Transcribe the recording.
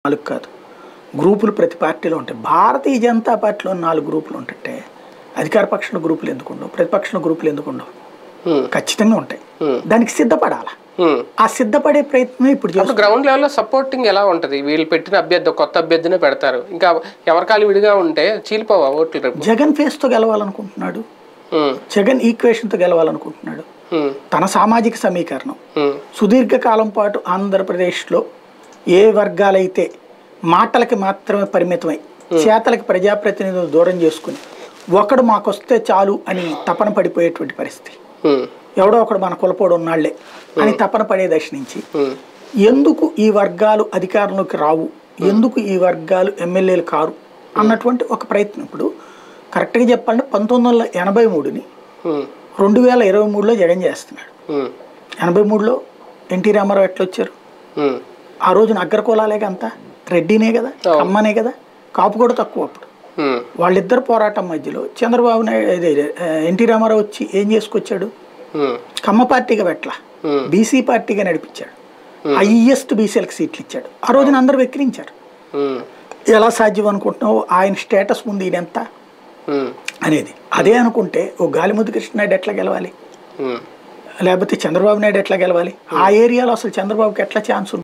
4 కాదు. గ్రూపులు ప్రతి పార్టీలో ఉంటాయి. భారతీయ జనతా పార్టీలో 4 గ్రూపులు ఉంటుంటే అధికార పక్షంలో గ్రూపులు ఎందుకుండవు, ప్రతిపక్షంలో గ్రూపులు ఎందుకుండవు? ఖచ్చితంగా ఉంటాయి. దానికి సిద్ధపడాలి. ఆ సిద్ధపడే ప్రయత్నం ఇప్పుడు గ్రౌండ్ లెవెల్లో సపోర్టింగ్ ఎలా ఉంటుంది? వీళ్ళు పెట్టిన అభ్యర్థి కొత్త అభ్యర్థినే పెడతారు, ఇంకా ఎవరికాలు విడిగా ఉంటే చీలిపోవా ఓట్లు? జగన్ ఫేస్ తో గెలవాలనుకుంటున్నాడు, జగన్ ఈక్వేషన్ తో గెలవాలనుకుంటున్నాడు. తన సామాజిక సమీకరణం సుదీర్ఘకాలం పాటు ఆంధ్రప్రదేశ్లో ఏ వర్గాలైతే మాటలకి మాత్రమే పరిమితమై చేతలకి ప్రజాప్రతినిధులు దూరం చేసుకుని ఒకడు మాకొస్తే చాలు అని తపన పడిపోయేటువంటి పరిస్థితి, ఎవడో ఒకడు మన కులపోడు ఉన్నాళ్లే అని తపన పడే దశ నుంచి ఎందుకు ఈ వర్గాలు అధికారంలోకి రావు, ఎందుకు ఈ వర్గాలు ఎమ్మెల్యేలు కారు అన్నటువంటి ఒక ప్రయత్నం. ఇప్పుడు కరెక్ట్గా చెప్పాలంటే 1983ని 2023లో జగన్ చేస్తున్నాడు. 83లో ఎన్టీ రామారావు ఎట్లా వచ్చారు? ఆ రోజున అగ్రకులాలేగా అంతా, రెడ్డినే కదా, కమ్మనే కదా, కాపు కూడా తక్కువ. అప్పుడు వాళ్ళిద్దరు పోరాటం మధ్యలో చంద్రబాబు నాయుడు ఎన్టీ రామారావు వచ్చి ఏం చేసుకొచ్చాడు? కమ్మ పార్టీగా పెట్టలా, బీసీ పార్టీగా నడిపించాడు. హైయెస్ట్ బీసీలకు సీట్లు ఇచ్చాడు. ఆ రోజున అందరూ వెక్కిరించారు. ఎలా సాధ్యం అనుకుంటున్నావు? ఆయన స్టేటస్ ముందు ఈయనెంత అనేది. అదే అనుకుంటే ఓ గాలిముద్దు కృష్ణనాయుడు ఎట్లా గెలవాలి, లేకపోతే చంద్రబాబు నాయుడు ఎట్లా గెలవాలి? ఆ ఏరియాలో అసలు చంద్రబాబుకి ఎట్లా ఛాన్స్ ఉంది?